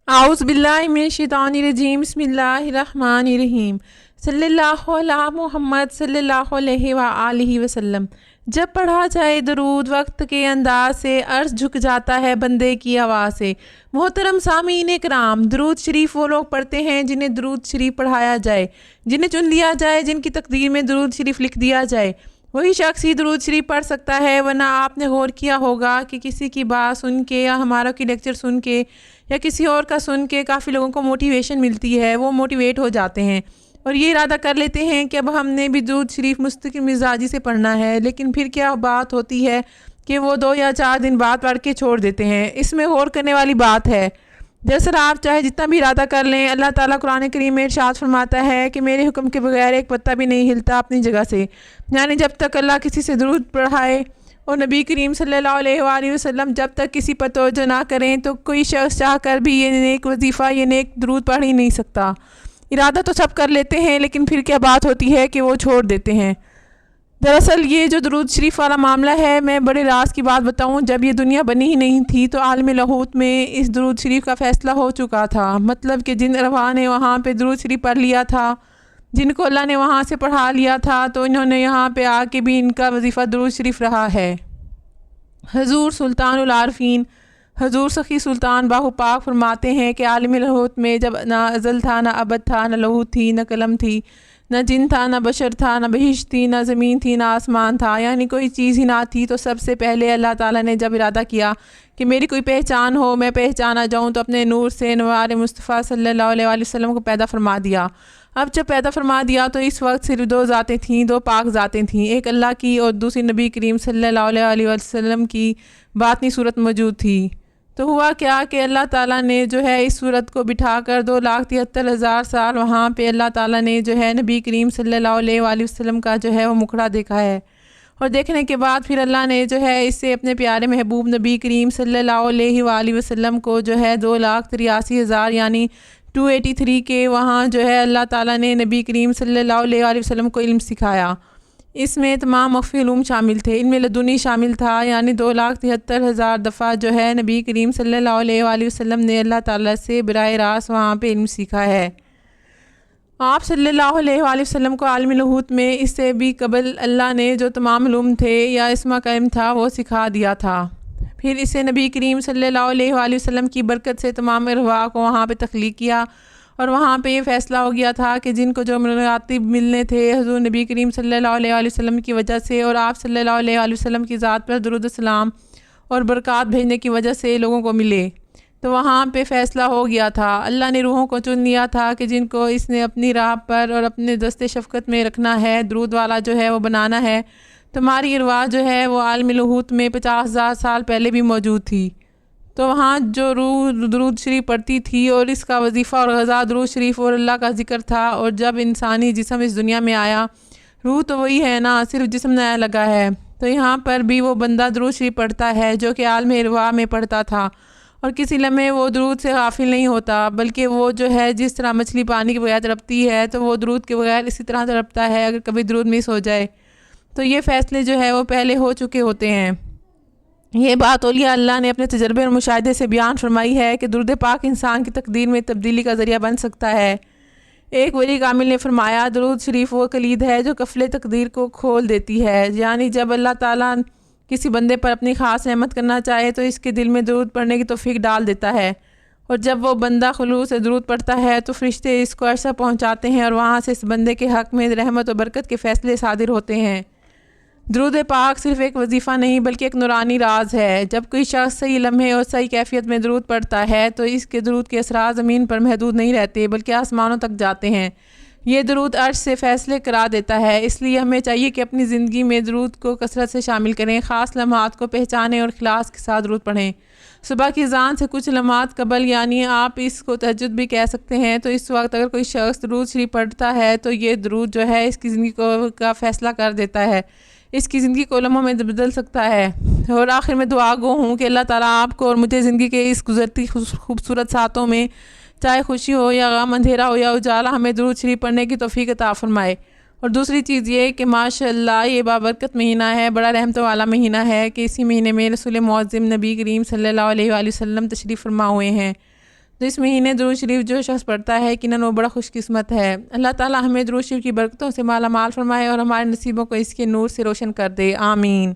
اعوذ باللہ من الشیطان الرجیم بسم اللہ الرحمن الرحیم صلی اللہ علیہ محمد صلی اللہ علیہ وآلہ وسلم۔ جب پڑھا جائے درود وقت کے انداز سے عرش جھک جاتا ہے بندے کی آواز سے۔ محترم سامعین کرام، درود شریف وہ لوگ پڑھتے ہیں جنہیں درود شریف پڑھایا جائے، جنہیں چن لیا جائے، جن کی تقدیر میں درود شریف لکھ دیا جائے، وہی شخص ہی درود شریف پڑھ سکتا ہے۔ ورنہ آپ نے غور کیا ہوگا کہ کسی کی بات سن کے یا ہمارا کوئی لیکچر سن کے یا کسی اور کا سن کے کافی لوگوں کو موٹیویشن ملتی ہے، وہ موٹیویٹ ہو جاتے ہیں اور یہ ارادہ کر لیتے ہیں کہ اب ہم نے بھی درود شریف مستقل مزاجی سے پڑھنا ہے، لیکن پھر کیا بات ہوتی ہے کہ وہ 2 یا 4 دن بعد پڑھ کے چھوڑ دیتے ہیں۔ اس میں غور کرنے والی بات ہے۔ دراصل آپ چاہے جتنا بھی ارادہ کر لیں، اللہ تعالیٰ قرآن کریم میں ارشاد فرماتا ہے کہ میرے حکم کے بغیر ایک پتہ بھی نہیں ہلتا اپنی جگہ سے، یعنی جب تک اللہ کسی سے درود پڑھائے اور نبی کریم صلی اللہ علیہ وآلہ وسلم جب تک کسی پر توجہ نہ کریں تو کوئی شخص چاہ کر بھی یہ نیک وظیفہ، یہ نیک درود پڑھ ہی نہیں سکتا۔ ارادہ تو سب کر لیتے ہیں، لیکن پھر کیا بات ہوتی ہے کہ وہ چھوڑ دیتے ہیں۔ دراصل یہ جو درود شریف والا معاملہ ہے، میں بڑے راز کی بات بتاؤں، جب یہ دنیا بنی ہی نہیں تھی تو عالم لاہوت میں اس درود شریف کا فیصلہ ہو چکا تھا۔ مطلب کہ جن ارواح نے وہاں پہ درود شریف پڑھ لیا تھا، جن کو اللہ نے وہاں سے پڑھا لیا تھا، تو انہوں نے یہاں پہ آ کے بھی ان کا وظیفہ درود شریف رہا ہے۔ حضور سلطان العارفین حضور سخی سلطان باہو پاک فرماتے ہیں کہ عالم لاہوت میں جب نہ ازل تھا، نہ ابد تھا، نہ لاہوت تھی، نہ قلم تھی، نہ جن تھا، نہ بشر تھا، نہ بہشت تھی، نہ زمین تھی، نہ آسمان تھا، یعنی کوئی چیز ہی نہ تھی، تو سب سے پہلے اللہ تعالیٰ نے جب ارادہ کیا کہ میری کوئی پہچان ہو، میں پہچانا جاؤں، تو اپنے نور سے نوار مصطفیٰ صلی اللہ علیہ وآلہ وسلم کو پیدا فرما دیا۔ اب جب پیدا فرما دیا تو اس وقت صرف 2 ذاتیں تھیں، 2 پاک ذاتیں تھیں، ایک اللہ کی اور دوسری نبی کریم صلی اللہ علیہ وآلہ وسلم کی باطنی صورت موجود تھی۔ تو ہوا کیا کہ اللہ تعالیٰ نے جو ہے اس صورت کو بٹھا کر 2,73,000 سال وہاں پہ اللہ تعالیٰ نے جو ہے نبی کریم صلی اللہ علیہ وآلہ وسلم کا جو ہے وہ مکھڑا دیکھا ہے، اور دیکھنے کے بعد پھر اللہ نے جو ہے اس سے اپنے پیارے محبوب نبی کریم صلی اللہ علیہ وآلہ وسلم کو جو ہے 2,83,000 یعنی 283 کے وہاں جو ہے اللہ تعالیٰ نے نبی کریم صلی اللہ علیہ وآلہ وسلم کو علم سکھایا۔ اس میں تمام مخفی علوم شامل تھے، علم لدنی شامل تھا، یعنی 2,73,000 دفعہ جو ہے نبی کریم صلی اللہ علیہ وآلہ وسلم نے اللہ تعالیٰ سے براہ راست وہاں پہ علم سیکھا ہے۔ آپ صلی اللہ علیہ وآلہ وسلم کو عالم لاہوت میں اس سے بھی قبل اللہ نے جو تمام علوم تھے یا اسما کا علم تھا وہ سکھا دیا تھا۔ پھر اسے نبی کریم صلی اللہ علیہ وآلہ وسلم کی برکت سے تمام ارواح کو وہاں پہ تخلیق کیا، اور وہاں پہ یہ فیصلہ ہو گیا تھا کہ جن کو جو مراتب ملنے تھے حضور نبی کریم صلی اللہ علیہ وآلہ وسلم کی وجہ سے اور آپ صلی اللہ علیہ وآلہ وسلم کی ذات پر درود السلام اور برکات بھیجنے کی وجہ سے لوگوں کو ملے، تو وہاں پہ فیصلہ ہو گیا تھا۔ اللہ نے روحوں کو چن لیا تھا کہ جن کو اس نے اپنی راہ پر اور اپنے دست شفقت میں رکھنا ہے، درود والا جو ہے وہ بنانا ہے۔ تمہاری ارواح جو ہے وہ عالم لاہوت میں 50,000 سال پہلے بھی موجود تھی، تو وہاں جو روح درود شریف پڑھتی تھی اور اس کا وظیفہ اور غذا درود شریف اور اللہ کا ذکر تھا، اور جب انسانی جسم اس دنیا میں آیا، روح تو وہی ہے نا، صرف جسم نیا لگا ہے، تو یہاں پر بھی وہ بندہ درود شریف پڑھتا ہے جو کہ عالم ارواح میں پڑھتا تھا، اور کسی لمحے وہ درود سے غافل نہیں ہوتا، بلکہ وہ جو ہے جس طرح مچھلی پانی کے بغیر تڑپتی ہے تو وہ درود کے بغیر اسی طرح تڑپتا ہے اگر کبھی درود مس ہو جائے۔ تو یہ فیصلے جو ہے وہ پہلے ہو چکے ہوتے ہیں۔ یہ بات اولیاء اللہ نے اپنے تجربے اور مشاہدے سے بیان فرمائی ہے کہ درود پاک انسان کی تقدیر میں تبدیلی کا ذریعہ بن سکتا ہے۔ ایک ولی کامل نے فرمایا، درود شریف وہ کلید ہے جو قفل تقدیر کو کھول دیتی ہے، یعنی جب اللہ تعالیٰ کسی بندے پر اپنی خاص رحمت کرنا چاہے تو اس کے دل میں درود پڑھنے کی توفیق ڈال دیتا ہے، اور جب وہ بندہ خلوص سے درود پڑھتا ہے تو فرشتے اس کو عرصہ پہنچاتے ہیں اور وہاں سے اس بندے کے حق میں رحمت و برکت کے فیصلے صادر ہوتے ہیں۔ درود پاک صرف ایک وظیفہ نہیں بلکہ ایک نورانی راز ہے۔ جب کوئی شخص صحیح لمحے اور صحیح کیفیت میں درود پڑھتا ہے تو اس کے درود کے اثرات زمین پر محدود نہیں رہتے بلکہ آسمانوں تک جاتے ہیں۔ یہ درود عرش سے فیصلے کرا دیتا ہے، اس لیے ہمیں چاہیے کہ اپنی زندگی میں درود کو کثرت سے شامل کریں، خاص لمحات کو پہچانیں اور اخلاص کے ساتھ درود پڑھیں۔ صبح کی اذان سے کچھ لمحات قبل، یعنی آپ اس کو تہجد بھی کہہ سکتے ہیں، تو اس وقت اگر کوئی شخص درود شریف پڑھتا ہے تو یہ درود جو ہے اس کی زندگی کا فیصلہ کر دیتا ہے، اس کی زندگی کو لمحوں میں بدل سکتا ہے۔ اور آخر میں دعا گو ہوں کہ اللہ تعالیٰ آپ کو اور مجھے زندگی کے اس گزرتی خوبصورت ساعتوں میں، چاہے خوشی ہو یا غم، اندھیرا ہو یا اجالا، ہمیں درود شریف پڑھنے کی توفیق عطا فرمائے۔ اور دوسری چیز یہ کہ ماشاءاللہ یہ بابرکت مہینہ ہے، بڑا رحمت والا مہینہ ہے کہ اسی مہینے میں رسول معظم نبی کریم صلی اللہ علیہ وآلہ وسلم تشریف فرما ہوئے ہیں۔ تو اس مہینے درود شریف جو شخص پڑھتا ہے یقیناً وہ بڑا خوش قسمت ہے۔ اللہ تعالیٰ ہمیں درود شریف کی برکتوں سے مالا مال فرمائے اور ہمارے نصیبوں کو اس کے نور سے روشن کر دے، آمین۔